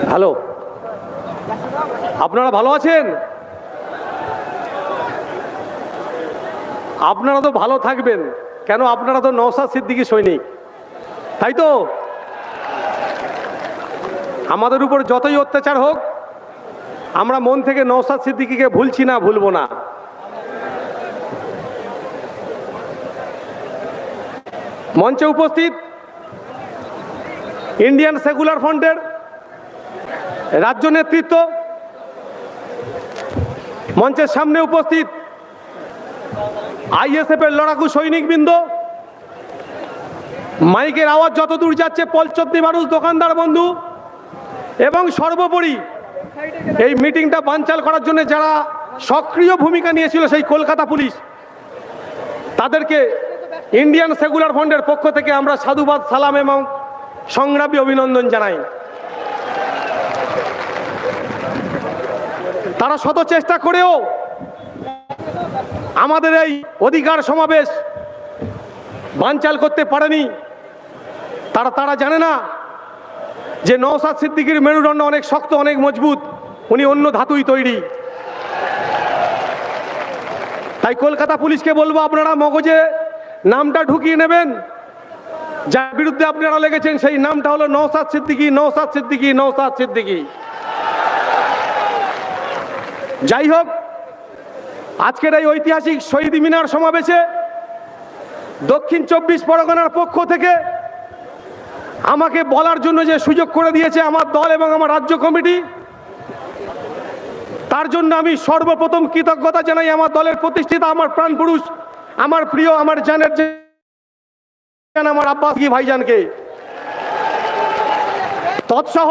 Hello, আপনারা ভালো আছেন? আপনারা তো ভালো থাকবেন কেন? আপনারা তো নওশাদ সিদ্দিকী সৈনিক, তাই তো? আমাদের উপর যতই অত্যাচার হোক, আমরা মন থেকে নওশাদ সিদ্দিকীকে ভুলছি না, ভুলবো না। মঞ্চে উপস্থিত ইন্ডিয়ান সেকুলার ফ্রন্টের রাজ্য নেতৃত্ব, মঞ্চের সামনে উপস্থিত আইএসএফ এর লড়াকু সৈনিকবৃন্দ, মাইকের আওয়াজ যতদূর যাচ্ছে পলচত্তি মানুষ, দোকানদার বন্ধু, এবং সর্বোপরি এই মিটিংটা বানচাল করার জন্য যারা সক্রিয় ভূমিকা নিয়েছিল সেই কলকাতা পুলিশ, তাদেরকে ইন্ডিয়ান সেকুলার ফ্রন্টের পক্ষ থেকে আমরা সাধুবাদ, সালাম এবং সংগ্রামী অভিনন্দন জানাই। তারা শত চেষ্টা করেও আমাদের এই অধিকার সমাবেশ বানচাল করতে পারেনি। তারা জানে না যে নওশাদ সিদ্দিকীর মেরুদণ্ড অনেক শক্ত, অনেক মজবুত, উনি অন্য ধাতুই তৈরি। তাই কলকাতা পুলিশকে বলবো, আপনারা মগজে নামটা ঢুকিয়ে নেবেন, যার বিরুদ্ধে আপনারা লেগেছেন সেই নামটা হলো নওশাদ সিদ্দিকী, নওশাদ সিদ্দিকী, নওশাদ সিদ্দিকী। যাই হোক, আজকের এই ঐতিহাসিক শহীদ মিনার সমাবেশে দক্ষিণ 24 পরগনার পক্ষ থেকে আমাকে বলার জন্য যে সুযোগ করে দিয়েছে আমার দল এবং আমার রাজ্য কমিটি, তার জন্য আমি সর্বপ্রথম কৃতজ্ঞতা জানাই আমার দলের প্রতিষ্ঠিত, আমার প্রাণ পুরুষ, আমার প্রিয়, আমার জানের আমার আব্বাস ভাইজানকে, তৎসহ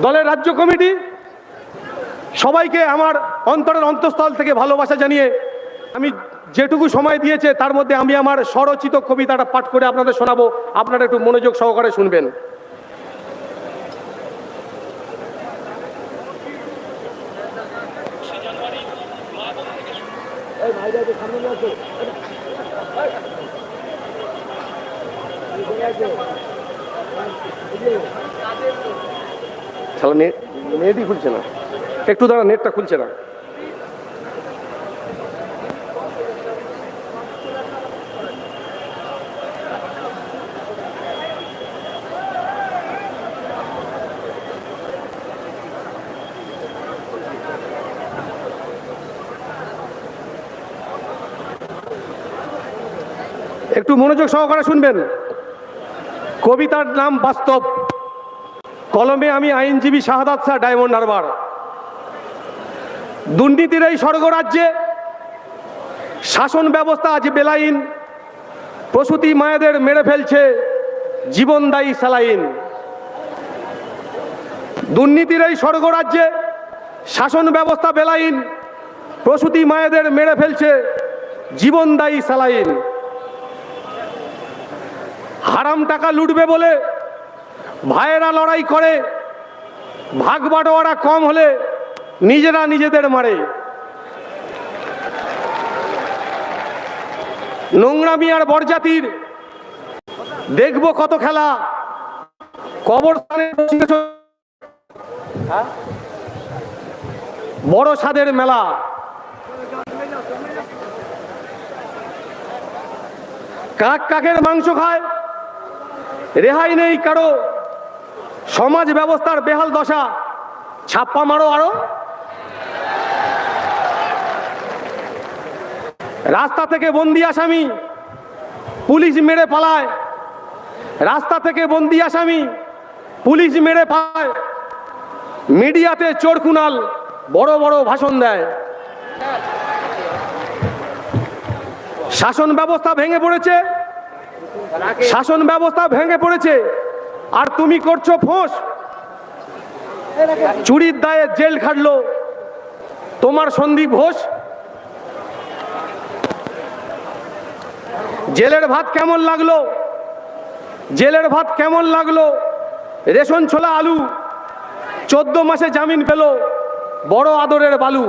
দলের রাজ্য কমিটি সবাইকে আমার অন্তরের অন্তঃস্থল থেকে ভালোবাসা জানিয়ে আমি যেটুকু সময় দিয়েছে তার মধ্যে আমি আমার স্বরচিত কবিতাটা পাঠ করে আপনাদের শোনাবো। আপনারা একটু মনোযোগ সহকারে শুনবেন। নেটই খুলছে না, একটু দাঁড়া, নেটটা খুলছে না। একটু মনোযোগ সহকারে শুনবেন। কবিতার নাম বাস্তব, কলমে আমি আইনজীবী শাহাদাত শাহ, ডায়মন্ড হারবার। দুর্নীতির এই স্বর্গরাজ্যে শাসন ব্যবস্থা আজ বেলাইন, প্রসূতি মায়েদের মেরে ফেলছে জীবনদায়ী স্যালাইন। দুর্নীতির এই স্বর্গরাজ্যে শাসন ব্যবস্থা বেলাইন, প্রসূতি মায়েদের মেরে ফেলছে জীবনদায়ী স্যালাইন। হারাম টাকা লুটবে বলে ভাইয়েরা লড়াই করে, ভাগ বাটোয়ারা কম হলে নিজেরা নিজেদের মারে। নোংরামি আর বরজাতির দেখবো কত খেলা, কবরস্থানে বড় স্বাদের মেলা। কাক কাকের মাংস খায়, রেহাই নেই কারো, সমাজ ব্যবস্থার বেহাল দশা, ছাপ্পা মারো আরো। রাস্তা থেকে বন্দি আসামি পুলিশ মেরে পালায়, রাস্তা থেকে বন্দি আসামি পুলিশ মেরে পালায়। মিডিয়াতে চোর কুনাল বড় বড় ভাষণ দেয়। শাসন ব্যবস্থা ভেঙে পড়েছে, শাসন ব্যবস্থা ভেঙে পড়েছে, আর তুমি করছো ফোঁস। চুরির দায়ে জেল খাটলো তোমার সন্দীপ ঘোষ। জেলের ভাত কেমন লাগলো, জেলের ভাত কেমন লাগলো? রেশন ছোলা আলু, 14 মাসে জামিন পেল বড় আদরের বালু।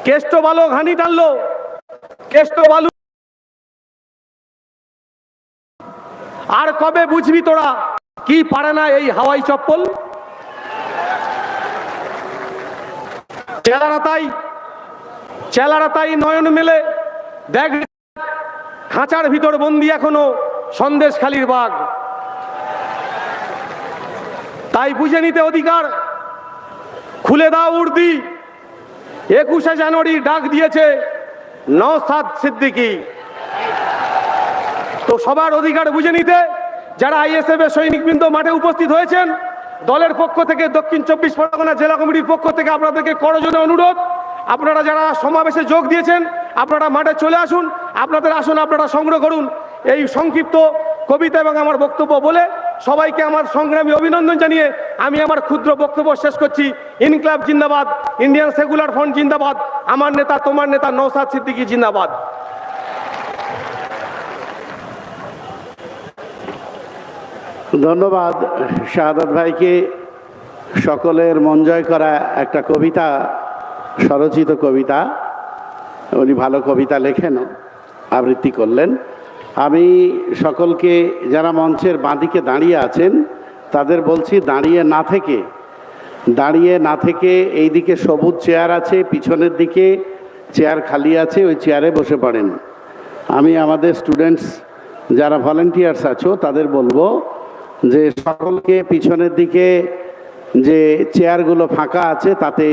কেষ্ট বালক হানি টানলো, কেষ্ট বালু আর কবে বুঝবি তোরা কি পারে না এই হাওয়াই চপ্পল? চেলারা তাই নয়ন মেলে দেখ, খাঁচার ভিতর বন্দি এখনো সন্দেশখালির বাঘ। তাই বুঝে নিতে অধিকার, খুলে দাও উর্দি। 21শে জানুয়ারি ডাক দিয়েছে নওশাদ সিদ্দিকী। তো সবার অধিকার বুঝে নিতে যারা আইএসএফ এর সৈনিকবৃন্দ মাঠে উপস্থিত হয়েছেন, দলের পক্ষ থেকে, দক্ষিণ 24 পরগনা জেলা কমিটির পক্ষ থেকে আপনাদেরকে করজোড়ে অনুরোধ, আপনারা যারা সমাবেশে যোগ দিয়েছেন আপনারা মাঠে চলে আসুন, আপনাদের আসন আপনারা সংগ্রহ করুন। এই সংক্ষিপ্ত কবিতা এবং আমার বক্তব্য বলে সবাইকে আমার সংগ্রামী অভিনন্দন জানিয়ে আমি আমার ক্ষুদ্র বক্তব্য শেষ করছি। ইনকলাব জিন্দাবাদ, ইন্ডিয়ান সেকুলার ফ্রন্ট জিন্দাবাদ, আমার নেতা তোমার নেতা নওশাদ সিদ্দিকী জিন্দাবাদ। ধন্যবাদ শাহাদাত ভাইকে। সকলের মন জয় করা একটা কবিতা, স্বরচিত কবিতা, উনি ভালো কবিতা লেখেন, আবৃত্তি করলেন। আমি সকলকে যারা মঞ্চের বাঁদিকে দাঁড়িয়ে আছেন তাদের বলছি, দাঁড়িয়ে না থেকে এই দিকে সবুজ চেয়ার আছে, পিছনের দিকে চেয়ার খালি আছে, ওই চেয়ারে বসে পড়েন। আমি আমাদের স্টুডেন্টস যারা ভলেন্টিয়ার্স আছো তাদের বলবো যে সকলকে পিছনের দিকে যে চেয়ারগুলো ফাঁকা আছে তাতে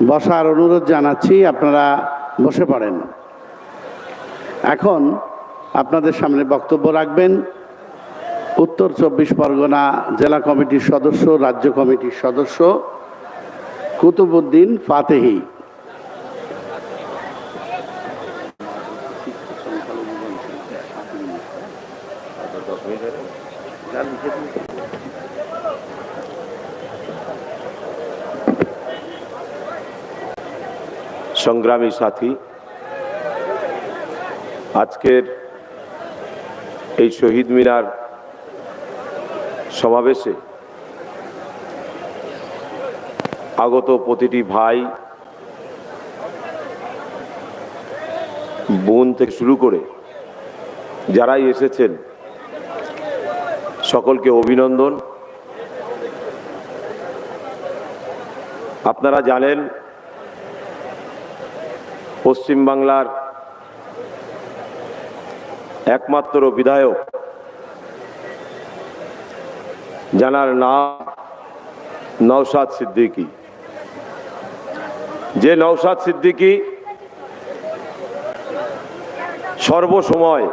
বসার অনুরোধ জানাচ্ছি, আপনারা বসে পড়েন। এখন আপনাদের সামনে বক্তব্য রাখবেন উত্তর 24 পরগনা জেলা কমিটির সদস্য, রাজ্য কমিটির সদস্য কুতুবউদ্দিন ফাতেহি। সংগ্রামী সাথী, আজকের এই শহীদ মিনার সমাবেশে আগত প্রতিটি ভাই বোন থেকে শুরু করে যারাই এসেছেন সকলকে অভিনন্দন। আপনারা জানেন পশ্চিমবাংলার একমাত্র বিধায়ক যার নাম নওশাদ সিদ্দিকী, যে নওশাদ সিদ্দিকী সর্বসময়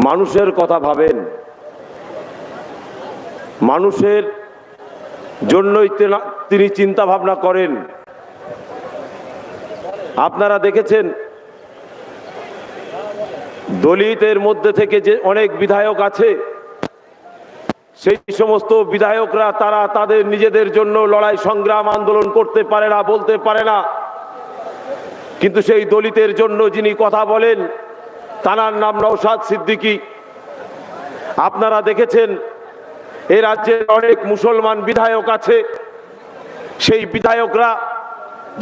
মানুষের কথা ভাবেন, মানুষের জন্যই তিনি চিন্তা ভাবনা করেন। আপনারা দেখেছেন দলিতের মধ্যে থেকে যে অনেক বিধায়ক আছে, সেই সমস্ত বিধায়করা তারা তাদের নিজেদের জন্য লড়াই সংগ্রাম আন্দোলন করতে পারে না, বলতে পারে না, কিন্তু সেই দলিতের জন্য যিনি কথা বলেন তার নাম নওশাদ সিদ্দিকী। আপনারা দেখেছেন এই রাজ্যের অনেক মুসলমান বিধায়ক আছে, সেই বিধায়করা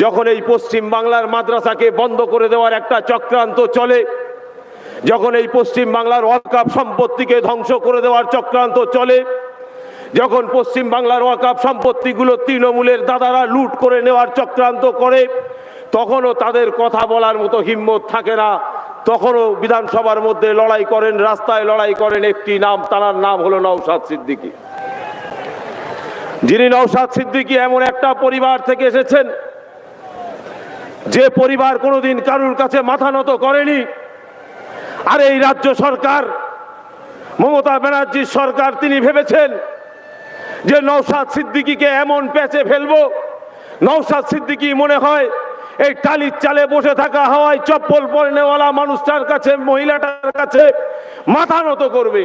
যখন এই পশ্চিম বাংলার মাদ্রাসাকে বন্ধ করে দেওয়ার একটা চক্রান্ত চলে, যখন এই পশ্চিম বাংলার ওয়াকফ সম্পত্তিকে ধ্বংস করে দেওয়ার চক্রান্ত চলে, যখন পশ্চিম বাংলার ওয়াকফ সম্পত্তিগুলো তৃণমূলের দাদারা লুট করে নেওয়ার চক্রান্ত করে, তখনও তাদের কথা বলার মতো হিম্মত থাকে না। তখনও বিধানসভার মধ্যে লড়াই করেন, রাস্তায় লড়াই করেন একটি নাম, তার নাম হলো নওশাদ সিদ্দিকী। যিনি নওশাদ সিদ্দিকী এমন একটা পরিবার থেকে এসেছেন যে পরিবার কোনোদিন কারুর কাছে মাথা নত করেনি। আর এই রাজ্য সরকার, মমতা ব্যানার্জির সরকার, তিনি ভেবেছেন যে নওশাদ সিদ্দিকীকে এমন প্যাচে ফেলবো, নওশাদ সিদ্দিকী মনে হয় এই টালির চালে বসে থাকা হাওয়ায় চপ্পল পরনেওয়ালা মানুষটার কাছে, মহিলাটার কাছে মাথা নত করবে।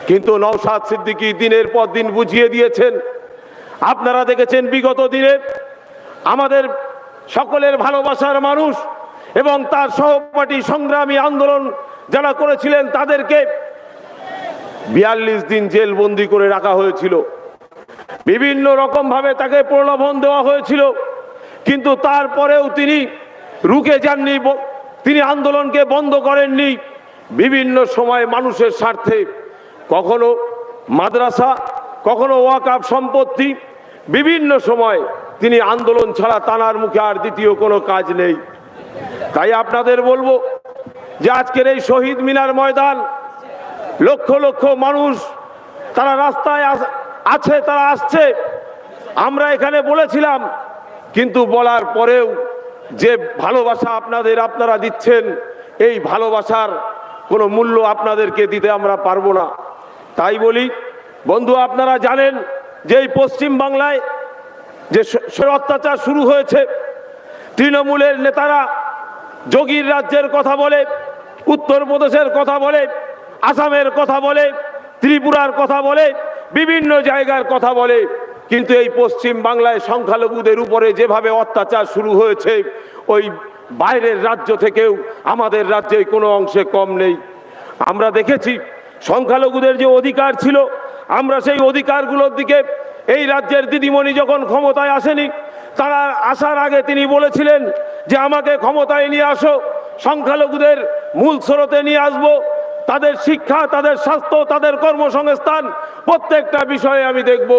কিন্তু নওশাদ সিদ্দিকী দিনের পর দিন বুঝিয়ে দিয়েছেন। আপনারা দেখেছেন বিগত দিনে আমাদের সকলের ভালোবাসার মানুষ এবং তার সহপাঠী সংগ্রামী আন্দোলন যারা করেছিলেন তাদেরকে 42 দিন জেলবন্দি করে রাখা হয়েছিল, বিভিন্ন রকম ভাবে তাকে প্রলোভন দেওয়া হয়েছিল, কিন্তু তারপরেও তিনি রুখে যাননি, তিনি আন্দোলনকে বন্ধ করেননি। বিভিন্ন সময় মানুষের স্বার্থে কখনো মাদ্রাসা, কখনো ওয়াকফ সম্পত্তি, বিভিন্ন সময় তিনি আন্দোলন ছাড়া তানার মুখে আর দ্বিতীয় কোনো কাজ নেই। তাই আপনাদের বলবো যে আজকের এই শহীদ মিনার ময়দান, লক্ষ লক্ষ মানুষ তারা রাস্তায় আছে, তারা আসছে। আমরা এখানে বলেছিলাম, কিন্তু বলার পরেও যে ভালোবাসা আপনারা দিচ্ছেন, এই ভালোবাসার কোনো মূল্য আপনাদেরকে দিতে আমরা পারবো না। তাই বলি বন্ধু, আপনারা জানেন যে এই পশ্চিম বাংলায় যে অত্যাচার শুরু হয়েছে, তৃণমূলের নেতারা যোগীর রাজ্যের কথা বলে, উত্তরপ্রদেশের কথা বলে, আসামের কথা বলে, ত্রিপুরার কথা বলে, বিভিন্ন জায়গার কথা বলে, কিন্তু এই পশ্চিম বাংলায় সংখ্যালঘুদের উপরে যেভাবে অত্যাচার শুরু হয়েছে, ওই বাইরের রাজ্য থেকেও আমাদের রাজ্যে কোনো অংশে কম নেই। আমরা দেখেছি সংখ্যালঘুদের যে অধিকার ছিল, আমরা সেই অধিকারগুলোর দিকে এই রাজ্যের দিদিমণি যখন ক্ষমতায় আসেনি, তারা আসার আগে তিনি বলেছিলেন যে আমাকে ক্ষমতায় নিয়ে আসো, সংখ্যালঘুদের মূল স্রোতে নিয়ে আসবো, তাদের শিক্ষা, তাদের স্বাস্থ্য, তাদের কর্মসংস্থান প্রত্যেকটা বিষয়ে আমি দেখব।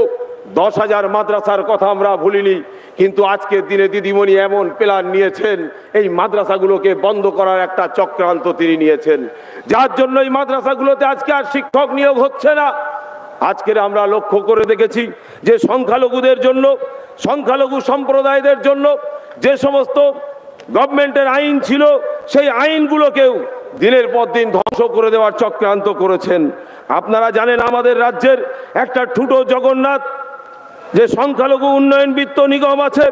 10,000 মাদ্রাসার কথা আমরা ভুলিনি, কিন্তু আজকের দিনে দিদিমণি এমন প্ল্যান নিয়েছেন, এই মাদ্রাসাগুলোকে বন্ধ করার একটা চক্রান্ত তিনি নিয়েছেন, যার জন্য এই মাদ্রাসাগুলোতে আজকে আর শিক্ষক নিয়োগ হচ্ছে না। আজকের আমরা লক্ষ্য করে দেখেছি যে সংখ্যালঘুদের জন্য, সংখ্যালঘু সম্প্রদায়দের জন্য যে সমস্ত গভর্নমেন্টের আইন ছিল, সেই আইনগুলোকেও দিনের পর দিন ধ্বংস করে দেওয়ার চক্রান্ত করেছেন। আপনারা জানেন আমাদের রাজ্যের একটা ঠুটো জগন্নাথ যে সংখ্যালঘু উন্নয়ন বিত্ত নিগম আছে,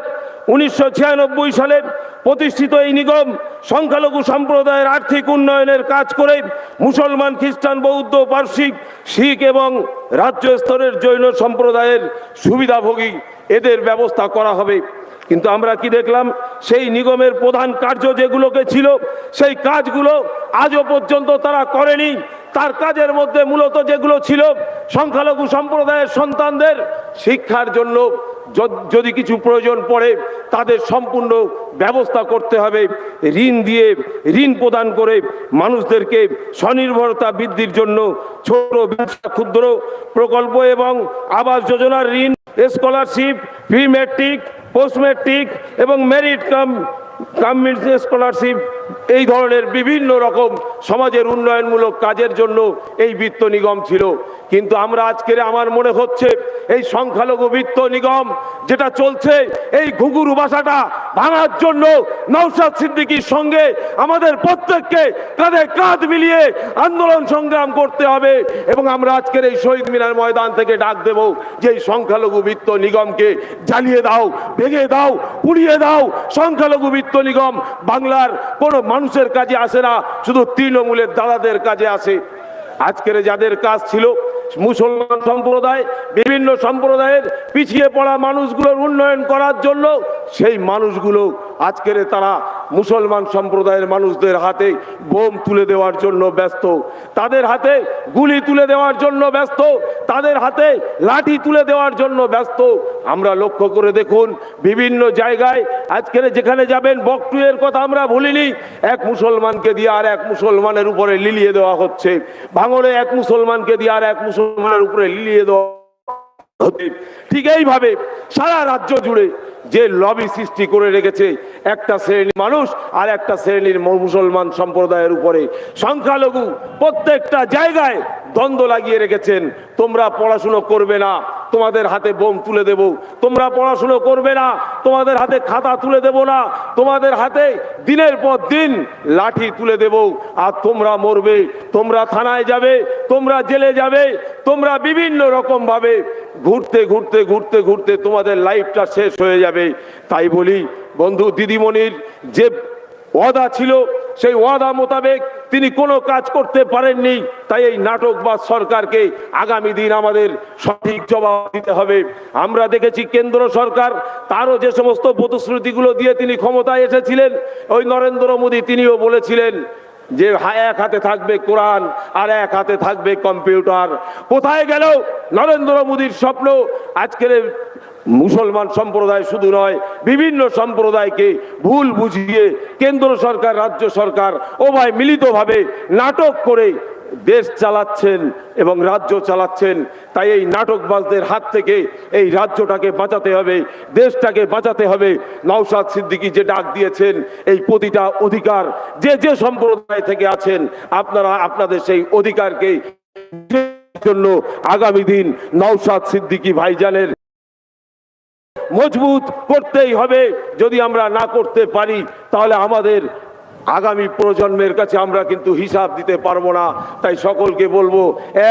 1996 সালে প্রতিষ্ঠিত এই নিগম সংখ্যালঘু সম্প্রদায়ের আর্থিক উন্নয়নের কাজ করে মুসলমান, খ্রিস্টান, বৌদ্ধ, পারসিক, শিখ এবং রাজ্য স্তরের জৈন সম্প্রদায়ের সুবিধাভোগী এদের ব্যবস্থা করা হবে। কিন্তু আমরা কি দেখলাম, সেই নিগমের প্রধান কার্য যেগুলোকে ছিল, সেই কাজগুলো আজও পর্যন্ত তারা করেনি। তার কাজের মধ্যে মূলত যেগুলো ছিল, সংখ্যালঘু সম্প্রদায়ের সন্তানদের শিক্ষার জন্য যদি কিছু প্রয়োজন পড়ে তাদের সম্পূর্ণ ব্যবস্থা করতে হবে, ঋণ দিয়ে, ঋণ প্রদান করে মানুষদেরকে স্বনির্ভরতা বৃদ্ধির জন্য ছোট ব্যবসা, ক্ষুদ্র প্রকল্প এবং আবাস যোজনার ঋণ, scholarship, pre matric, post matric এবং মেরিট কাম স্কলারশিপ, এই ধরনের বিভিন্ন রকম সমাজের উন্নয়নমূলক কাজের জন্য এই বিত্ত নিগম ছিল। কিন্তু আমরা আজকের আমার মনে হচ্ছে এই সংখ্যালঘু বিত্ত নিগম যেটা চলছে, এই ঘুঘুরু বাসাটা ভাঙার জন্য নওশাদ সিদ্দিকীর সঙ্গে আমাদের প্রত্যেককে কাঁধে কাঁধ মিলিয়ে আন্দোলন সংগ্রাম করতে হবে। এবং আমরা আজকের এই শহীদ মিনার ময়দান থেকে ডাক দেব যে এই সংখ্যালঘু বিত্ত নিগমকে জ্বালিয়ে দাও, ভেঙে দাও, পুড়িয়ে দাও। সংখ্যালঘু বিত্ত নিগম বাংলার কোনো মানুষের কাজে আসে না, শুধু তৃণমূলের দাদাদের কাজে আসে। আজকের যাদের কাজ ছিল মুসলমান সম্প্রদায়, বিভিন্ন সম্প্রদায়ের পিছিয়ে পড়া মানুষগুলোর উন্নয়ন করার জন্য, সেই মানুষগুলো আজকের তারা মুসলমান সম্প্রদায়ের মানুষদের হাতে বোম তুলে দেওয়ার জন্য ব্যস্ত, তাদের হাতে গুলি তুলে দেওয়ার জন্য ব্যস্ত, তাদের হাতে লাঠি তুলে দেওয়ার জন্য ব্যস্ত। আমরা লক্ষ্য করে দেখুন বিভিন্ন জায়গায় আজকের যেখানে যাবেন, বকটুয়ের কথা আমরা ভুলিনি, এক মুসলমানকে দিয়ে আর এক মুসলমানের উপরে লিলিয়ে দেওয়া হচ্ছে, ভাঙড়ে এক মুসলমানকে দিয়ে আর এক মুসলমানের উপরে লিলিয়ে দেওয়া হচ্ছে। ঠিক এইভাবে সারা রাজ্য জুড়ে যে লবি সৃষ্টি করে রেখেছে একটা শ্রেণীর মানুষ আর একটা শ্রেণীর মুসলমান সম্প্রদায়ের উপরে, সংখ্যালঘু প্রত্যেকটা জায়গায় দ্বন্দ্ব লাগিয়ে রেখেছেন। তোমরা পড়াশুনো করবে না, তোমাদের হাতে বোম তুলে দেব, তোমরা পড়াশুনো করবে না, তোমাদের হাতে খাতা তুলে দেব না, তোমাদের হাতে দিনের পর দিন লাঠি তুলে দেব, আর তোমরা মরবে, তোমরা থানায় যাবে, তোমরা জেলে যাবে, তোমরা বিভিন্ন রকম ভাবে ঘুরতে ঘুরতে ঘুরতে ঘুরতে তোমাদের লাইফটা শেষ হয়ে যাবে। তাই বলি বন্ধু, দিদিমণির যে ওয়াদা ছিল সেই ওয়াদা মোতাবেক তিনি কোনো কাজ করতে পারেননি। তাই এই নাটকবাজ সরকারকে আগামী দিন আমাদের সঠিক জবাব দিতে হবে। আমরা দেখেছি কেন্দ্র সরকার তারও যে সমস্ত প্রতিশ্রুতিগুলো দিয়ে তিনি ক্ষমতায় এসেছিলেন, ওই নরেন্দ্র মোদী তিনিও বলেছিলেন যে এক হাতে থাকবে কোরআন আর এক হাতে থাকবে কম্পিউটার। কোথায় গেল নরেন্দ্র মোদীর স্বপ্ন? আজকের মুসলমান সম্প্রদায় শুধু নয়, বিভিন্ন সম্প্রদায়কে ভুল বুঝিয়ে কেন্দ্র সরকার রাজ্য সরকার উভয় মিলিতভাবে নাটক করে দেশ চালাচ্ছেন এবং রাজ্য চালাচ্ছেন। তাই এই নাটকবাজদের হাত থেকে এই রাজ্যটাকে বাঁচাতে হবে, দেশটাকে বাঁচাতে হবে। নওশাদ সিদ্দিকী যে ডাক দিয়েছেন, এই প্রতিটা অধিকার যে যে সম্প্রদায় থেকে আছেন, আপনারা আপনাদের সেই অধিকারকে জন্য আগামী দিন নওশাদ সিদ্দিকী ভাইজানের মজবুত করতেই হবে। যদি আমরা না করতে পারি তাহলে আমাদের আগামী প্রজন্মের কাছে আমরা কিন্তু হিসাব দিতে পারবো না। তাই সকলকে বলবো,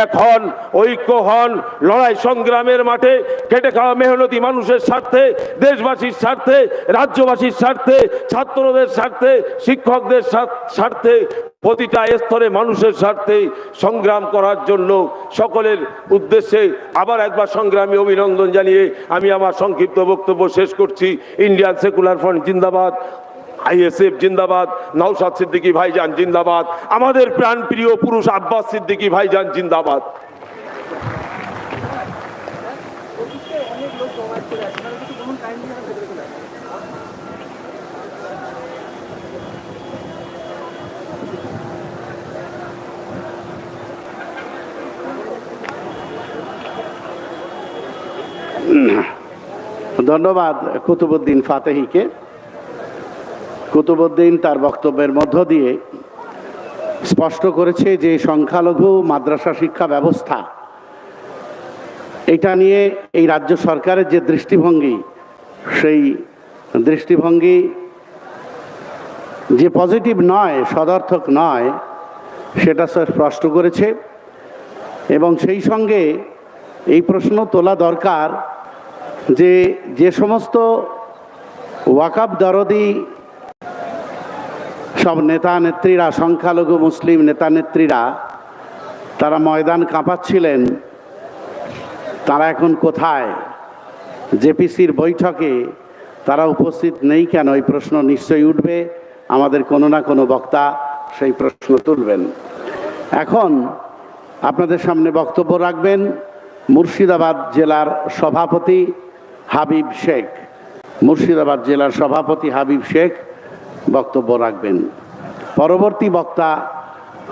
এক হন, ঐক্য হন, লড়াই সংগ্রামের মাঠে খেটে খাওয়া মেহনতি মানুষের স্বার্থে, দেশবাসীর স্বার্থে, রাজ্যবাসীর স্বার্থে, ছাত্রদের স্বার্থে, শিক্ষকদের স্বার্থে, প্রতিটা স্তরে মানুষের স্বার্থে সংগ্রাম করার জন্য সকলের উদ্দেশ্যে আবার একবার সংগ্রামী অভিনন্দন জানিয়ে আমি আমার সংক্ষিপ্ত বক্তব্য শেষ করছি। ইন্ডিয়ান সেকুলার ফ্রন্ট জিন্দাবাদ, আইএসএফ জিন্দাবাদ, নওশাদ সিদ্দিকী ভাইজান জিন্দাবাদ, আমাদের প্রাণপ্রিয় পুরুষ আব্বাস সিদ্দিকী ভাইজান জিন্দাবাদ। ধন্যবাদ কুতুবউদ্দিন ফাতেহিকে। কুতুবউদ্দিন তার বক্তব্যের মধ্য দিয়ে স্পষ্ট করেছে যে সংখ্যালঘু মাদ্রাসা শিক্ষা ব্যবস্থা, এটা নিয়ে এই রাজ্য সরকারের যে দৃষ্টিভঙ্গি, সেই দৃষ্টিভঙ্গি যে পজিটিভ নয়, সদর্থক নয়, সেটা স্যার স্পষ্ট করেছে। এবং সেই সঙ্গে এই প্রশ্ন তোলা দরকার যে যে সমস্ত ওয়াকাব দরদি সব নেতা নেত্রীরা, সংখ্যালঘু মুসলিম নেতা নেত্রীরা, তারা ময়দান কাঁপাচ্ছিলেন, তারা এখন কোথায়? জেপিসির বৈঠকে তারা উপস্থিত নেই কেন? এই প্রশ্ন নিশ্চয়ই উঠবে। আমাদের কোনো না কোনো বক্তা সেই প্রশ্ন তুলবেন। এখন আপনাদের সামনে বক্তব্য রাখবেন মুর্শিদাবাদ জেলার সভাপতি হাবিব শেখ। মুর্শিদাবাদ জেলার সভাপতি হাবিব শেখ বক্তব্য রাখবেন। পরবর্তী বক্তা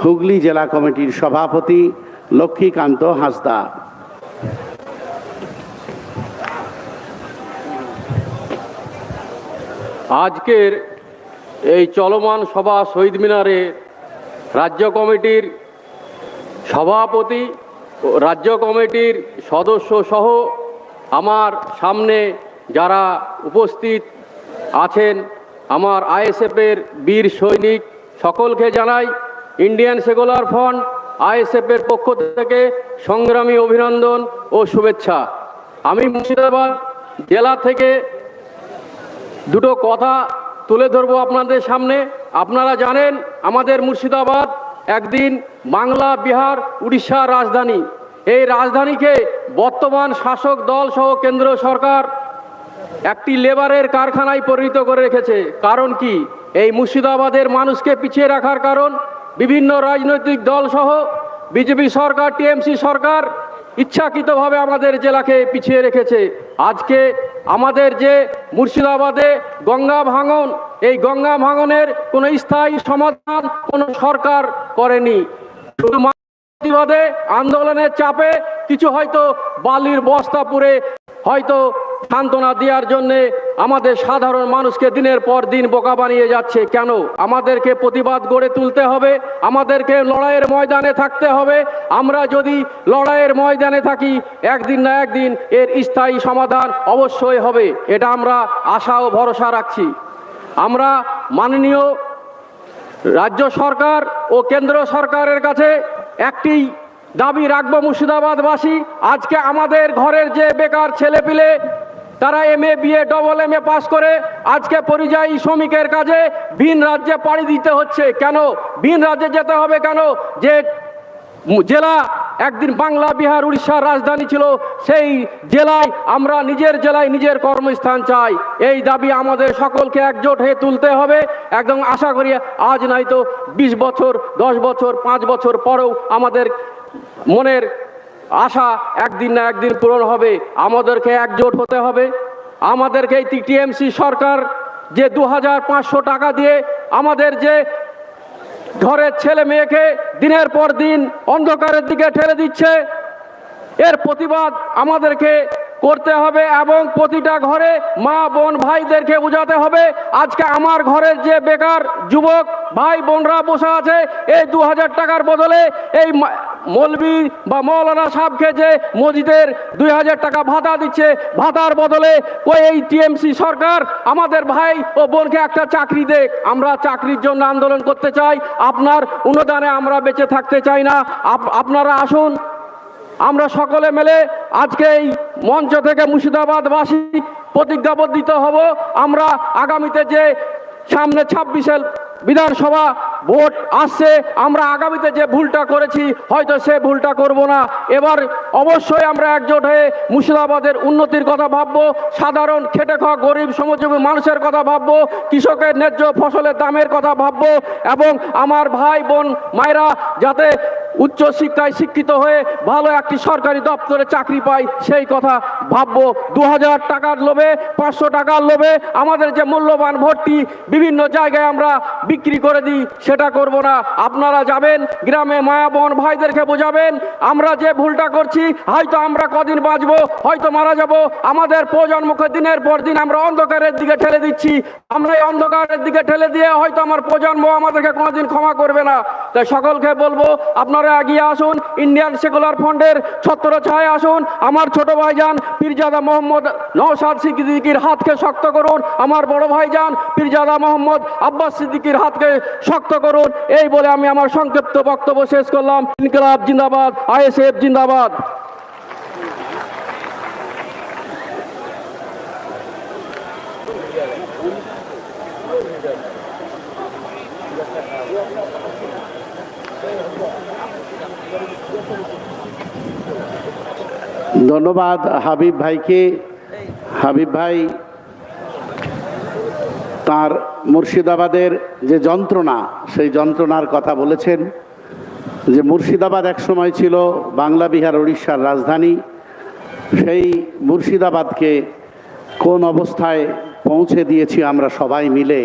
হুগলি জেলা কমিটির সভাপতি লক্ষ্মীকান্ত হাঁসদা। আজকের এই চলমান সভা শহীদ মিনারে রাজ্য কমিটির সভাপতি, রাজ্য কমিটির সদস্য সহ আমার সামনে যারা উপস্থিত আছেন, আমার আইএসএফের বীর সৈনিক সকলকে জানাই ইন্ডিয়ান সেকুলার ফ্রন্ট আইএসএফের পক্ষ থেকে সংগ্রামী অভিনন্দন ও শুভেচ্ছা। আমি মুর্শিদাবাদ জেলা থেকে দুটো কথা তুলে ধরবো আপনাদের সামনে। আপনারা জানেন আমাদের মুর্শিদাবাদ একদিন বাংলা, বিহার, উড়িষ্যার রাজধানী। এই রাজধানীকে বর্তমান শাসক দল সহ কেন্দ্র সরকার একটি লেবারের কারখানায় পরিণত করে রেখেছে। কারণ কি? এই মুর্শিদাবাদের মানুষকে পিছিয়ে রাখার কারণ বিভিন্ন রাজনৈতিক দল সহ বিজেপি সরকার, টিএমসি সরকার ইচ্ছাকৃতভাবে আমাদের জেলাকে পিছিয়ে রেখেছে। আজকে আমাদের যে মুর্শিদাবাদে গঙ্গা ভাঙন, এই গঙ্গা ভাঙনের কোনো স্থায়ী সমাধান কোনো সরকার করেনি। শুধু প্রতিবাদে, আন্দোলনের চাপে কিছু হয়তো বালির বস্তা পুরে হয়তো সান্ত্বনা দেওয়ার জন্যে আমাদের সাধারণ মানুষকে দিনের পর দিন বোকা বানিয়ে যাচ্ছে। কেন? আমাদেরকে প্রতিবাদ গড়ে তুলতে হবে, আমাদেরকে লড়াইয়ের ময়দানে থাকতে হবে। আমরা যদি লড়াইয়ের ময়দানে থাকি, একদিন না একদিন এর স্থায়ী সমাধান অবশ্যই হবে। এটা আমরা আশা ও ভরসা রাখছি। আমরা মাননীয় রাজ্য সরকার ও কেন্দ্র সরকারের কাছে একটি দাবি রাখবো মুর্শিদাবাদবাসী। আজকে আমাদের ঘরের যে বেকার ছেলেপিলে, তারা MA, BA, AA পাস করে আজকে পরিযায়ী শ্রমিকের কাজে ভিন রাজ্যে পাড়ি দিতে হচ্ছে। কেন ভিন রাজ্যে যেতে হবে? কেন? যে জেলা একদিন বাংলা বিহার উড়িষ্যার রাজধানী ছিল, সেই জেলায় আমরা নিজের জেলায় নিজের কর্মস্থান চাই। এই দাবি আমাদের সকলকে একজোট হয়ে তুলতে হবে। একদম আশা করি আজ নয়তো 20 বছর, 10 বছর, 5 বছর পরেও আমাদের মনের আশা একদিন না একদিন পূরণ হবে। আমাদেরকে একজোট হতে হবে। আমাদেরকে এই টিএমসি সরকার যে 2500 টাকা দিয়ে আমাদের যে ঘরের ছেলে মেয়েকে দিনের পর দিন অন্ধকারের দিকে ঠেলে দিচ্ছে, এর প্রতিবাদ আমাদেরকে করতে হবে এবং প্রতিটা ঘরে মা বোন ভাইদেরকে বোঝাতে হবে। আজকে আমার ঘরের যে বেকার যুবক ভাই বোনরা বসে আছে, এই 2000 টাকার বদলে এই মৌলবি বা মৌলানা সাহেবকে যে মসজিদের 2000 টাকা ভাতা দিচ্ছে, ভাতার বদলে ওই এই টিএমসি সরকার আমাদের ভাই ও বোনকে একটা চাকরি দেখ। আমরা চাকরির জন্য আন্দোলন করতে চাই, আপনার অনুদানে আমরা বেঁচে থাকতে চাই না। আপনারা আসুন, আমরা সকলে মিলে আজকে এই মঞ্চ থেকে মুর্শিদাবাদবাসী প্রতিজ্ঞাবদ্ধ হব। আমরা আগামীতে যে সামনে 26 বিধানসভা ভোট আসছে, আমরা আগামীতে যে ভুলটা করেছি হয়তো সে ভুলটা করব না। এবার অবশ্যই আমরা একজোট হয়ে মুর্শিদাবাদের উন্নতির কথা ভাববো, সাধারণ খেটে খাওয়া গরিব শ্রমজীবী মানুষের কথা ভাববো, কৃষকের ন্যায্য ফসলের দামের কথা ভাববো এবং আমার ভাই বোন মায়েরা যাতে উচ্চ শিক্ষায় শিক্ষিত হয়ে ভালো একটি সরকারি দপ্তরে চাকরি পাই সেই কথা ভাববো। 2000 টাকার লোভে, 500 টাকার লোভে আমাদের যে মূল্যবান ভোটটি বিভিন্ন জায়গায় আমরা বিক্রি করে দিই, সেটা করব না। আপনারা যাবেন গ্রামে, মায়া বোন ভাইদেরকে বোঝাবেন আমরা যে ভুলটা করছি, হয়তো আমরা কদিন বাঁচবো, হয়তো মারা যাব, আমাদের প্রজন্মকে দিনের পর দিন আমরা অন্ধকারের দিকে ঠেলে দিচ্ছি। আমরা এই অন্ধকারের দিকে ঠেলে দিয়ে হয়তো আমার প্রজন্ম আমাদেরকে কোনোদিন ক্ষমা করবে না। তাই সকলকে বলবো আপনারা এগিয়ে আসুন, ইন্ডিয়ান সেকুলার ফ্রন্টের ছত্রছায়ায় আসুন। আমার ছোট ভাইজান পীরজাদা মোহাম্মদ নওশাদ সিদ্দিকীর হাতকে শক্ত করুন, আমার বড় ভাইজান পীরজাদা মোহাম্মদ আব্বাস সিদ্দিকীর হাতকে শক্ত করুন। এই বলে আমি আমার সংক্ষিপ্ত বক্তব্য শেষ করলাম। ইনকিলাব জিন্দাবাদ, আইএসএফ জিন্দাবাদ। ধন্যবাদ হাবিব ভাইকে। হাবিব ভাই তার মুর্শিদাবাদের যে যন্ত্রণা, সেই যন্ত্রণার কথা বলেছেন। যে মুর্শিদাবাদ এক সময় ছিল বাংলা বিহার উড়িষ্যার রাজধানী, সেই মুর্শিদাবাদকে কোন অবস্থায় পৌঁছে দিয়েছি আমরা সবাই মিলে,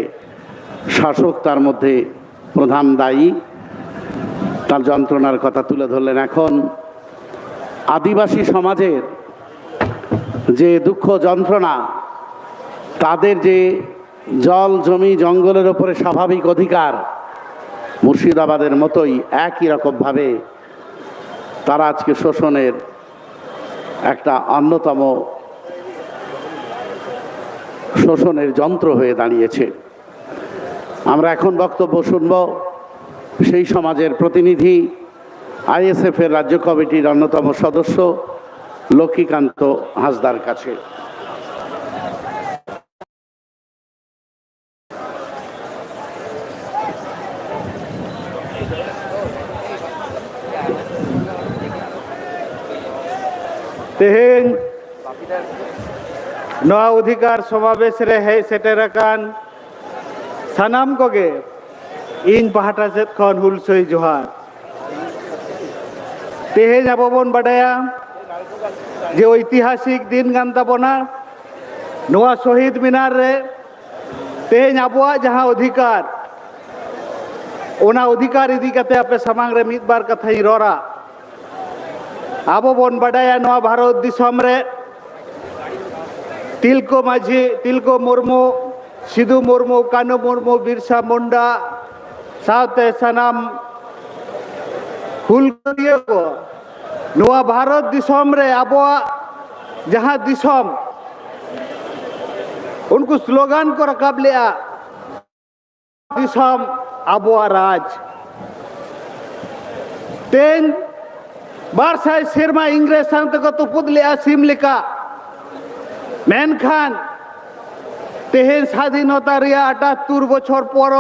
শাসক তার মধ্যে প্রধান দায়ী। তার যন্ত্রণার কথা তুলে ধরলেন। এখন আদিবাসী সমাজের যে দুঃখ যন্ত্রণা, তাদের যে জল জমি জঙ্গলের ওপরে স্বাভাবিক অধিকার, মুর্শিদাবাদের মতোই একই রকমভাবে তারা আজকে শোষণের একটা অন্যতম শোষণের যন্ত্র হয়ে দাঁড়িয়েছে। আমরা এখন বক্তব্য শুনব সেই সমাজের প্রতিনিধি, আইএসএফের রাজ্য কমিটির অন্যতম সদস্য লক্ষ্মীকান্ত হাসদার কাছে। तेहेन नवा अधिकार समावेश रे है सेटेरकान सानाम कोगे इन पहाटा सेत खन हुलसई जोहार। तेहेन आबो बन बाडाया जे ऐतिहासिक दिन गान ताबोना नवा शहीद मिनार रे तेहेन आबोआ जहां अधिकार ओना अधिकार इदी कते आपे सामांग रे मिद बार कथाई रोरा। आबो बन बाडाया नवा भारत दिसम रे तिलको माझी, तिलको मुर्मू, सिधु मुर्मू, कानू मुर्मू, बिरसा मुंडा साथे सनाम हुलगारिया को नवा भारत दिसम रे आबोआ जहां दिसम उनको स्लोगान को रकाब लिया दिसम आबोआ राज। तेन बारसाय सिरमा इंग्रेज संत को तुपुद लिया सिम लिका मेनखान तेहेन स्वाधीनता रिया 78 बछर पर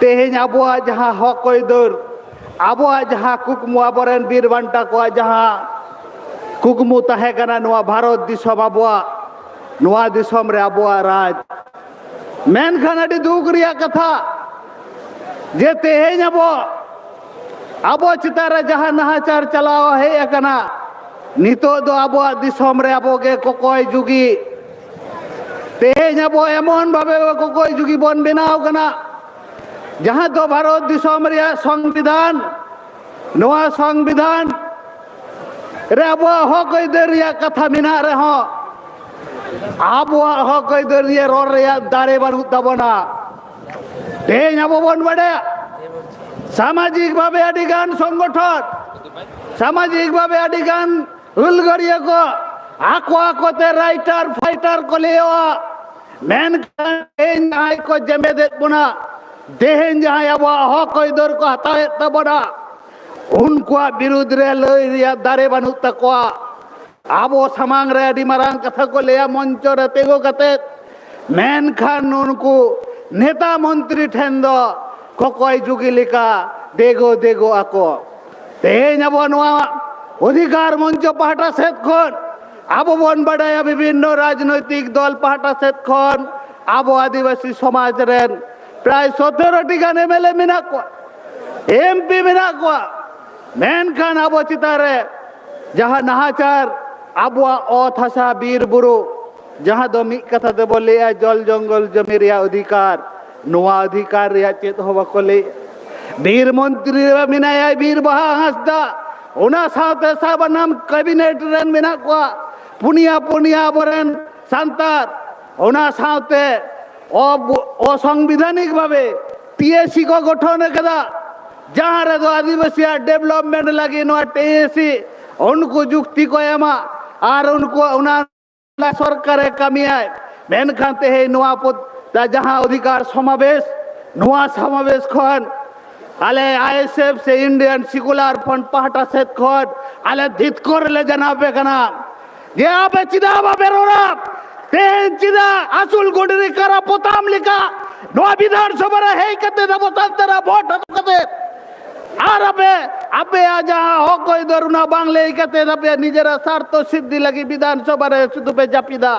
तेहेन आबोआ जहां हक आयदर ᱟᱵᱚᱣᱟᱜ ᱡᱟᱦᱟᱸ ᱠᱩᱠᱢᱩ ᱟᱵᱚᱨᱮᱱ ᱵᱤᱨ ᱵᱟᱱᱴᱟ ᱠᱚᱣᱟᱜ ᱡᱟᱦᱟᱸ ᱠᱩᱠᱢᱩ ᱛᱟᱦᱮᱸ ᱠᱟᱱᱟ ᱱᱚᱣᱟ ᱵᱷᱟᱨᱚᱛ ᱫᱤᱥᱚᱢ ᱟᱵᱚᱣᱟᱜ ᱱᱚᱣᱟ ᱫᱤᱥᱚᱢ ᱨᱮ ᱟᱵᱚᱣᱟᱜ ᱨᱟᱡᱽ ᱢᱮᱱᱠᱷᱟᱱ ᱟᱹᱰᱤ ᱫᱩᱠ ᱨᱮᱭᱟᱜ ᱠᱟᱛᱷᱟ ᱡᱮ ᱛᱮᱦᱮᱧ ᱟᱵᱚ ᱪᱮᱛᱟᱱ ᱨᱮ ᱡᱟᱦᱟᱸ ᱱᱟᱦᱟᱪᱟᱨ ᱪᱟᱞᱟᱣ ᱦᱮᱡ ᱟᱠᱟᱱᱟ ᱱᱤᱛᱚᱜ ᱫᱚ ᱟᱵᱚᱣᱟᱜ ᱫᱤᱥᱚᱢ ᱨᱮ ᱟᱵᱚᱜᱮ ᱠᱚᱠᱚᱭ ᱡᱩᱜᱤ ᱛᱮᱦᱮᱧ ᱟᱵᱚ ᱮᱢᱚᱱ ᱵᱷᱟবে ᱠᱚᱠᱚᱭ ᱡᱩᱜᱤ ᱵᱚᱱ ᱵᱮᱱᱟᱣ ᱠᱟᱱᱟ ᱡᱟᱦᱟᱸ ᱫᱚ ᱵᱷᱟᱨᱚᱛ ᱫᱤᱥᱚᱢ ᱨᱮᱭᱟᱜ ᱥᱚᱝᱵᱤᱫᱷᱟᱱ ᱱᱚᱣᱟ ᱥᱚᱝᱵᱤᱫᱷᱟᱱ ᱨᱮ ᱟᱵᱚᱣᱟᱜ ᱦᱚᱠ ᱟᱹᱭᱫᱟᱹᱨ ᱨᱮᱭᱟᱜ ᱠᱟᱛᱷᱟ ᱢᱮᱱᱟᱜ ᱨᱮᱦᱚᱸ ᱟᱵᱚᱣᱟᱜ ᱦᱚᱠ ᱟᱹᱭᱫᱟᱹᱨ ᱨᱮᱭᱟᱜ ᱨᱚᱲ ᱨᱮᱭᱟᱜ ᱫᱟᱲᱮ ᱵᱟᱹᱱᱩᱜ ᱛᱟᱵᱚᱱᱟ ᱛᱮᱦᱮᱧ ᱟᱵᱚ ᱵᱚᱱ ᱵᱟᱰᱟᱭᱟ সামাজিক ভাবে আদিগান সংগঠন সামাজিক ভাবে আদিগান হুলগড়িয়া কো আকো আকোতে রাইটার ফাইটার কলেও মেনখান তেহেন জাহাই কো জেমেদেত বনা তেহেন জাহাই আবো হক আইদর কো হাতায়েত তাবনা উনকুয়া বিরুদ্ধ রে লই রিয়া দারে বানুত তাকোয়া আবো সামাং রে আদি মারাং কথা কো লেয়া মঞ্চ রে তেগো কাতে মেনখান উনকু নেতা মন্ত্রী ঠেন দ ককয় যুগী লেখা দেগো দেগো আকো তেহেন আবো নোয়া অধিকার মঞ্চ পাহাটা সেত খন আবো বন বাড়ায়া বিভিন্ন রাজনৈতিক দল পাহাটা সেত খন আবো আদিবাসী সমাজ রেন প্রায় 17টি গান এমএলএ মেনা কো এমপি মেনা কো মেনখান আবো চিতারে যাহা নাহাচার আবো অত হাসা বীর বুরু যাহা দ মিক কথা তে বলে জল জঙ্গল জমি রিয়া অধিকার নোয়া অধিকার রিয়া চেত হবা কলে বীর মন্ত্রী মিনায়া বীর বাহা হাসদা ওনা সাথে সাবানাম ক্যাবিনেট রেন মেনা কো পুনিয়া পুনিয়া বরেন সান্তার ওনা সাথে অসাংবিধানিক ভাবে টিএসি কো গঠন করা যাহা রে দো আদিবাসী ডেভেলপমেন্ট লাগি নো টিএসি উনকো যুক্তি কো এমা আর উনকো ওনা সরকারে কামিয়ায় মেনখান তেহে নোয়া যাহা অধিকার সমাবেশ নোয়া সমাবেশ খন আলে আইএসএফ সে ইন্ডিয়ান সেকুলার ফ্রন্ট পাহাটা সেত খন আলে ধিত করলে জানাবে কানা যে আপে চিদা বাবে রোরা তেহেন চিদা আসল গডরি করা পোতাম লিখা নোয়া বিধানসভা হেই কতে দেব তারা ভোট কতে আর আপে আজা হক দরুনা বাংলা কতে আপে নিজের স্বার্থ সিদ্ধি লাগি বিধানসভা রে শুধু পে জাপিদা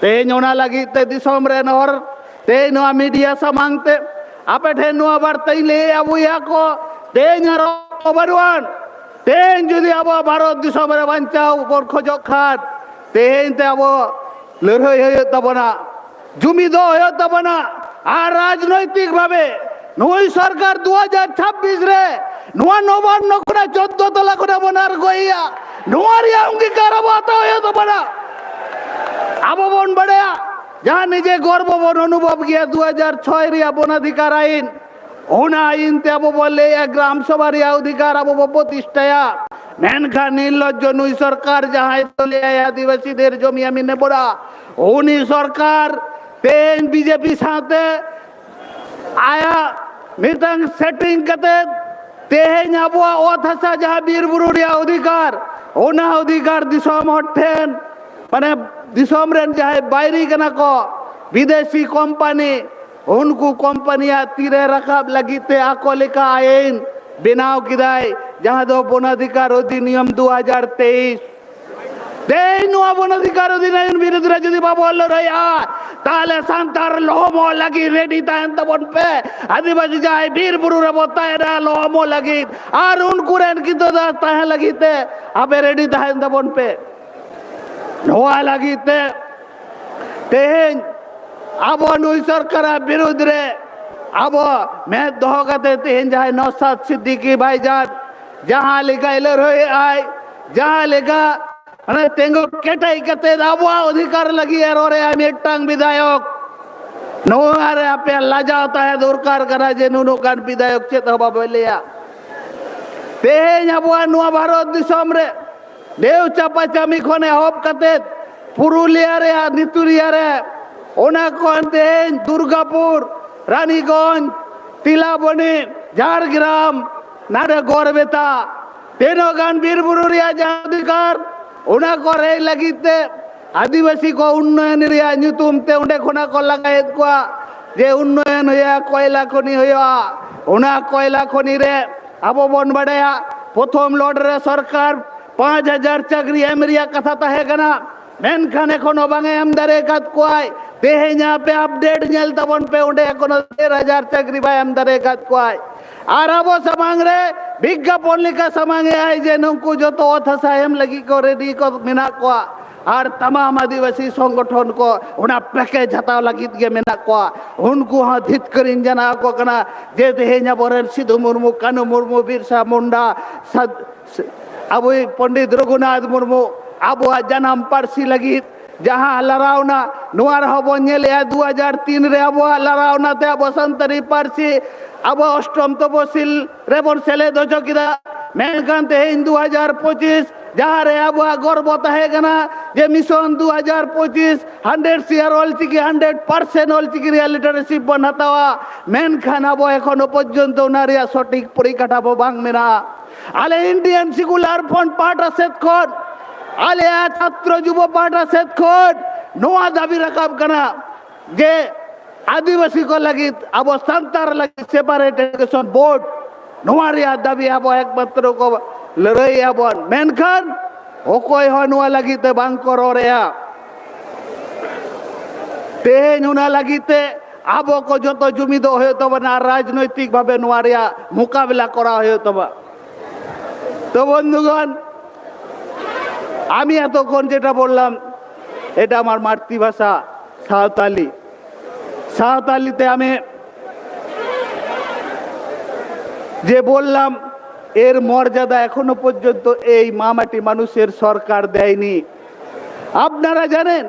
তেহেন ওনা লাগি তে দিসম রে নহর তেহেন নোয়া মিডিয়া সামাংতে আপে ঠে নোয়া বার্তাই লে আবুয়া কো তেহেন আর অবরওয়ান তেহেন যদি আবো ভারত দিসম রে বাঞ্চাও উপর খোঁজক খাত তেহেন তে আবো লড়াই হয়ে তাবনা জমি দো হয়ে তাবনা আর রাজনৈতিক ভাবে নই সরকার 2026 রে নোয়া নবান্ন করে 14 তলা করে বনার গইয়া নোয়ারিয়া অঙ্গীকার আবতা হয়ে তাবনা আবো বন বড়য়া যাহা নিজে গর্ব বন অনুভব গিয়া 2006 রিয়া বনাধিকার আইন ওনা আইন তে আবো বলে গ্রাম সভা রিয়া অধিকার আবো প্রতিষ্ঠায়া মেনখা নির্লজ্জ নুই সরকার যাহাই তলে আদিবাসীদের জমি আমি নেবরা উনি সরকার তেন বিজেপি সাথে আয়া মিটাং সেটিং কতে তেহেন আবো অথাসা যাহা বীরবুরু রিয়া অধিকার ওনা অধিকার দিশম হঠেন মানে দিশম রেন যাহাই বাইরি কানা কো বিদেশি কোম্পানি उनको कंपनियां तीरे रखा लगिते आको लेखा आईन बिनाव किदाय जहां दो वनाधिकार अधिनियम 2023 देन नो वनाधिकार अधिनियम विरुद्ध रे যদি বাবু লড়াইয়া তাহলে সান্তার লোহম লাগি রেডি তান তবন পে আদিবাসী যায় বীরবুরু রে বতায় না লোহম লাগি আর উनको রেন কিন্তু তাহে লাগিতে আবে রেডি তান তবন পে নোয়া লাগিতে তেহেন আবো নুই সরকার বিরুদ্ধ রে আবো মে দহগাতে তেহেন যাই নওশাদ সিদ্দিকী ভাইজান যাহা লিখাইলে রয়ে আয় যাহা লেখা মানে তেঙ্গো কেটাই কতে আবো অধিকার লাগি এররে আমি একটাং বিধায়ক নোয়ারে আপে লাজাওতা হে দরকার করা যে নুনো কান বিধায়ক চেত হবা বলিয়া তেহেন আবো নোয়া ভারত দিশম রে দেউ চাপা চামি খনে হব কতে পুরুলিয়া রে নিতুরিয়া রে ওনা কোন তেহেন দুর্গাপুর রানীগঞ্জ তিলাবনি ঝাড়গ্রাম নারে গড়বেতা তেনো গান বীরবুরু রিয়া অধিকার ওনা করে লাগিতে আদিবাসী কো উন্নয়ন রিয়া নিতুম তে উন্ডে খোনা কো লাগাইত কোয়া যে উন্নয়ন হইয়া কয়লা খনি হইয়া ওনা কয়লা খনি রে আবো বন বাড়ায়া প্রথম লর্ডরে সরকার 5000 চাকরি এমরিয়া কথা তাহে কানা মেনখান এখনো বাঙে আমদারে কাত কোয়ায় তেহেña पे আপডেট নেল তবন पे ওডে এখনো 13000 চাকরি ভাই আমদারে কাত কোয়ায় আর আবো সমাং রে বিজ্ঞাপন লিখা সমাঙে আই যে নঙ্কু যত অথসা এম লাগি করে রেডি কো মেনা কোয়া আর तमाम आदिवासी संगठन को उना पैकेज हताव लगित गे मेना को उनको हाँ धित करिन जना को कना जे तेहेña बोरेन सिधु मुर्मू कानू मुर्मू बिरसा मुंडा अब पंडित रघुनाथ मुर्मू अब जन्म पारसी लगित जहाँ लड़ावना नुआर हबो नेले 2003 रे अब लड़ावना ते अब संतरी पारसी अब अष्टम तपसिल रेबन सेले दो चौकीदा मेनखान तेहेñ 2025 जहाँ रे अब गर्व ताहे गना जे mission 2025 100 CR Ol Chiki 100% Ol Chiki literacy বনাতাওয়া মেনখান अब এখনো পর্যন্ত নারিয়া সঠিক পরিকাঠামো বাংমেনা আলে ইন্ডিয়ান সিকুলার ফ্রন্ট পার্টা সেতখন আলে ছাত্র যুব পার্টা সেতখন নোয়া দাবি রাখাব কানা যে आदिवासी को लगी अब संतार लगी सेपरेट एजुकेशन बोर्ड नुआरिया दाबी अब एकमात्र को लड़ाई अब मेनखान ओकोय हो नुआ लगी ते बांग करो रेया तेहेñ उना लगी ते अब को जो जमी दो हो तो ना राजनैतिक भावे नुआरिया मुकाबला करा हो तो बंधुगण আমি এতক্ষণ যেটা বললাম এটা আমার মাতৃভাষা সাঁওতালি সাঁওতালিতে আমি যে বললাম এর মর্যাদা এখনো পর্যন্ত এই মামাটি মানুষের সরকার দেয়নি আপনারা জানেন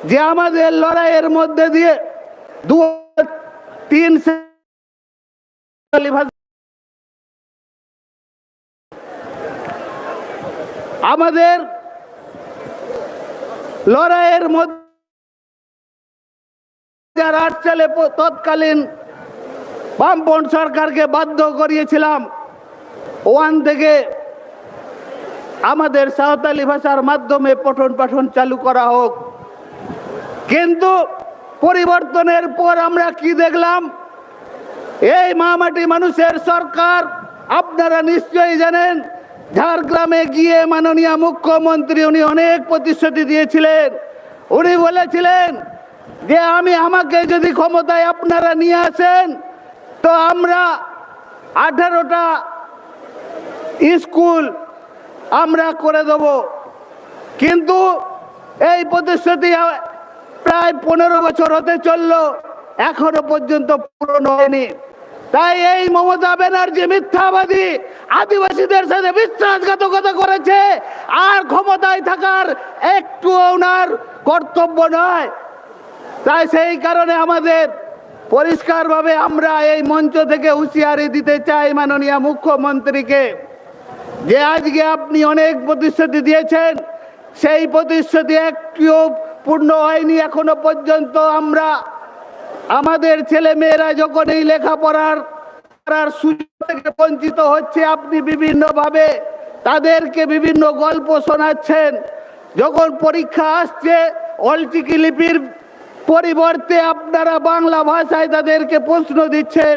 যে আমাদের লড়াইয়ের মধ্যে দিয়ে 2003 সালে আমাদের লড়াইয়ের মধ্যে 2008 সালে তৎকালীন বামপন্থী সরকারকে বাধ্য করিয়েছিলাম ওয়ান থেকে আমাদের সাঁওতালি ভাষার মাধ্যমে পঠন পাঠন চালু করা হোক কিন্তু পরিবর্তনের পর আমরা কি দেখলাম এই মামাটি মানুষের সরকার আপনারা নিশ্চয়ই জানেন ঝাড়গ্রামে গিয়ে মাননীয় মুখ্যমন্ত্রী উনি অনেক প্রতিশ্রুতি দিয়েছিলেন উনি বলেছিলেন যে আমি আমাকে যদি ক্ষমতায় আপনারা নিয়ে আসেন তো আমরা 18টা স্কুল আমরা করে দেব কিন্তু এই প্রতিশ্রুতি প্রায় 15 বছর হতে চললো এখনো পর্যন্ত পূরণ হয়নি তাই এই মমতা ব্যানার্জি মিথ্যাবাদী আদিবাসীদের সাথে বিশ্বাসঘাতকতা করেছে আর ক্ষমতায় থাকার একটু ওনার কর্তব্য নয় তাই সেই কারণে আমাদের পরিষ্কারভাবে আমরা এই মঞ্চ থেকে হুঁশিয়ারি দিতে চাই মাননীয় মুখ্যমন্ত্রীকে যে আজকে আপনি অনেক প্রতিশ্রুতি দিয়েছেন সেই প্রতিশ্রুতি একটিও পূর্ণ হয়নি এখনো পর্যন্ত আমরা আমাদের ছেলে মেয়েরা যখন এই লেখাপড়ার সুযোগ থেকে বঞ্চিত হচ্ছে আপনি বিভিন্নভাবে তাদেরকে বিভিন্ন গল্প শোনাচ্ছেন যখন পরীক্ষা আসছে অলচিকি লিপির পরিবর্তে আপনারা বাংলা ভাষায় তাদেরকে প্রশ্ন দিচ্ছেন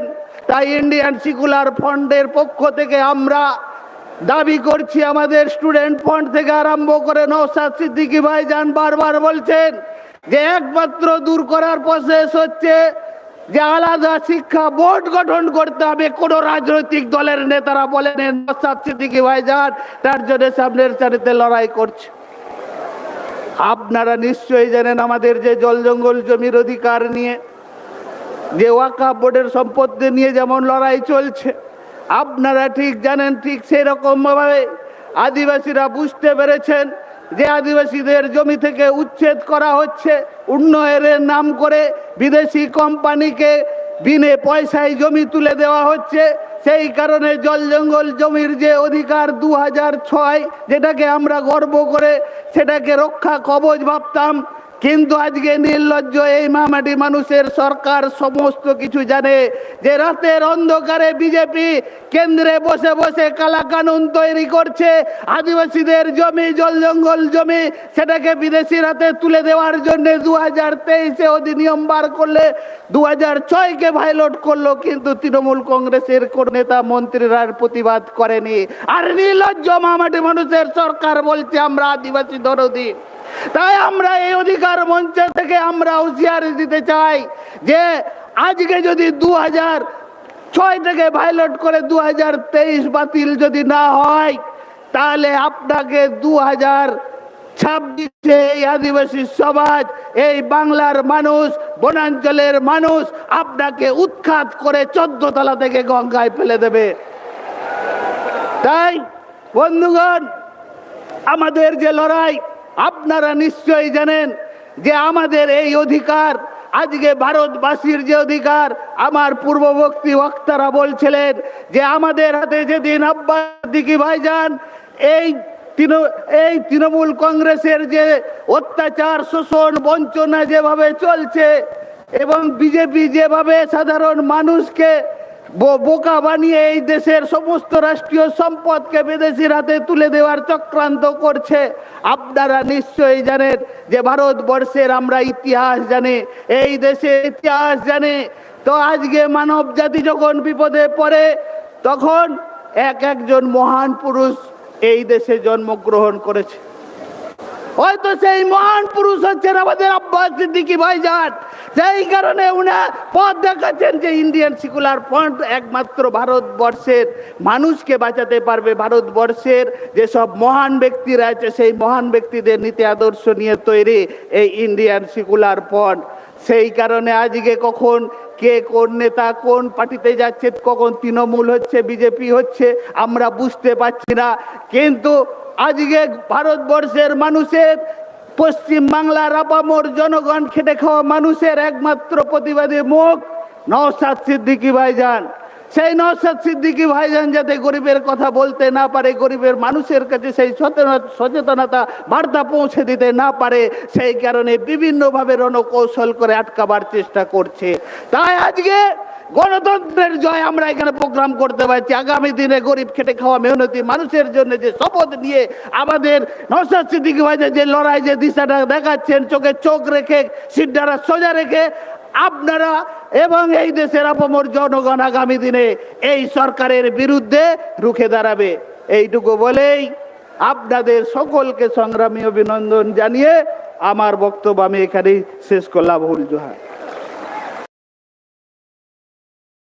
তাই ইন্ডিয়ান সেকুলার ফ্রন্টের পক্ষ থেকে আমরা দাবি করছি আমাদের স্টুডেন্ট ফ্রন্ট থেকে আরম্ভ করে নওশাদ সিদ্দিকী ভাইজান বারবার বলছেন যে একমাত্র দূর করার প্রসেস হচ্ছে যে আলাদা শিক্ষা বোর্ড গঠন করতে হবে কোন রাজনৈতিক দলের নেতারা বলেন নওশাদ সিদ্দিকী ভাইজান তার জন্য সামনের সারিতে লড়াই করছে আপনারা নিশ্চয়ই জানেন আমাদের যে জল জঙ্গল জমির অধিকার নিয়ে যে ওয়াকফ বোর্ডের সম্পত্তি নিয়ে যেমন লড়াই চলছে আপনারা ঠিক জানেন ঠিক সেই রকম ভাবে আদিবাসীরা বুঝতে পেরেছেন যে আদিবাসীদের জমি থেকে উচ্ছেদ করা হচ্ছে উন্নয়নের নাম করে বিদেশি কোম্পানিকে বিনে পয়সায় জমি তুলে দেওয়া হচ্ছে সেই কারণে জল জঙ্গল জমির যে অধিকার 2006 যেটাকে আমরা গর্ব করে সেটাকে রক্ষা কবচ ভাবতাম কিন্তু আজকে নির্লজ্জ এই মামাটি মানুষের সরকার সমস্ত কিছু জানে, যে রাতের অন্ধকারে বিজেপি কেন্দ্রে বসে বসে কালা কানুন তৈরি করছে, আদিবাসীদের জমি, জল জঙ্গল জমি, সেটাকে বিদেশির হাতে তুলে দেওয়ার জন্য 2023-এ অধিনিয়ম বার করলে 2006-কে ভাইলোট করলো, কিন্তু তৃণমূল কংগ্রেসের কোন নেতা মন্ত্রীরা প্রতিবাদ করেনি। আর নির্লজ্জ মামাটি মানুষের সরকার বলছে আমরা আদিবাসী দরদি। তাই আমরা এই অধিকার মঞ্চ থেকে আমরা হুঁশিয়ারি দিতে চাই যে আজকে যদি 2006 থেকে ভাইলেট করে 2023 বাতিল যদি না হয়, তাহলে আপনাকে 2026-এ এই আদিবাসী সমাজ, এই বাংলার মানুষ, বনাঞ্চলের মানুষ আপনাকে উৎখাত করে 14 তলা থেকে গঙ্গায় ফেলে দেবে। তাই বন্ধুগণ, আমাদের যে লড়াই, আপনারা নিশ্চয়ই জানেন যে আমাদের এই অধিকার, আজকে ভারতবাসীর যে অধিকার, আমার পূর্ববর্তী বক্তারা বলছিলেন যে আমাদের হাতে যেদিন আব্বাস সিদ্দিকী ভাইজান এই তৃণমূল কংগ্রেসের যে অত্যাচার, শোষণ, বঞ্চনা যেভাবে চলছে এবং বিজেপি যেভাবে সাধারণ মানুষকে বোকা বানিয়ে এই দেশের সমস্ত রাষ্ট্রীয় সম্পদকে বিদেশির হাতে তুলে দেওয়ার চক্রান্ত করছে, আপনারা নিশ্চয়ই জানেন যে ভারতবর্ষের আমরা ইতিহাস জানি, এই দেশের ইতিহাস জানি। তো আজকে মানব জাতি যখন বিপদে পড়ে, তখন একজন মহান পুরুষ এই দেশে জন্মগ্রহণ করেছে। হয়তো সেই মহান পুরুষ হচ্ছেন আমাদের আব্বাস সিদ্দিকী ভাইজান। সেই কারণে উনি পথ দেখাচ্ছেন যে ইন্ডিয়ান সেকুলার ফ্রন্ট একমাত্র ভারতবর্ষের মানুষকে বাঁচাতে পারবে। ভারতবর্ষের যেসব মহান ব্যক্তিরা আছে, সেই মহান ব্যক্তিদের নীতি আদর্শ নিয়ে তৈরি এই ইন্ডিয়ান সেকুলার ফ্রন্ট। সেই কারণে আজকে কখন কে কোন নেতা কোন পার্টিতে যাচ্ছে, কখন তৃণমূল হচ্ছে, বিজেপি হচ্ছে, আমরা বুঝতে পারছি না। কিন্তু আজকে ভারতবর্ষের মানুষের, পশ্চিম বাংলার আপামর জনগণ, খেটে খাওয়া মানুষের একমাত্র প্রতিবাদী মুখ নওশাদ সিদ্দিকী ভাইজান। সেই নওশাদ সিদ্দিকী ভাইজান যাতে গরিবের কথা বলতে না পারে, গরিবের মানুষের কাছে সেই সচেতনতা বার্তা পৌঁছে দিতে না পারে, সেই কারণে বিভিন্নভাবে রণকৌশল করে আটকাবার চেষ্টা করছে। তাই আজকে গণতন্ত্রের জয় আমরা এখানে প্রোগ্রাম করতে পারছি। আগামী দিনে গরিব, খেটে খাওয়া মেহনতি মানুষের জন্য যে শপথ নিয়ে আমাদের নওশাদ সিদ্দিকী ভাইজান যে লড়াই, যে দিশাটা দেখাচ্ছেন, চোখে চোখ রেখে, সিদ্ধারা সোজা রেখে, আপনারা এবং এই দেশের আপামর জনগণ আগামী দিনে এই সরকারের বিরুদ্ধে রুখে দাঁড়াবে। এইটুকু বলেই আপনাদের সকলকে সংগ্রামী অভিনন্দন জানিয়ে আমার বক্তব্য আমি এখানেই শেষ করলাম। হুল জোহার।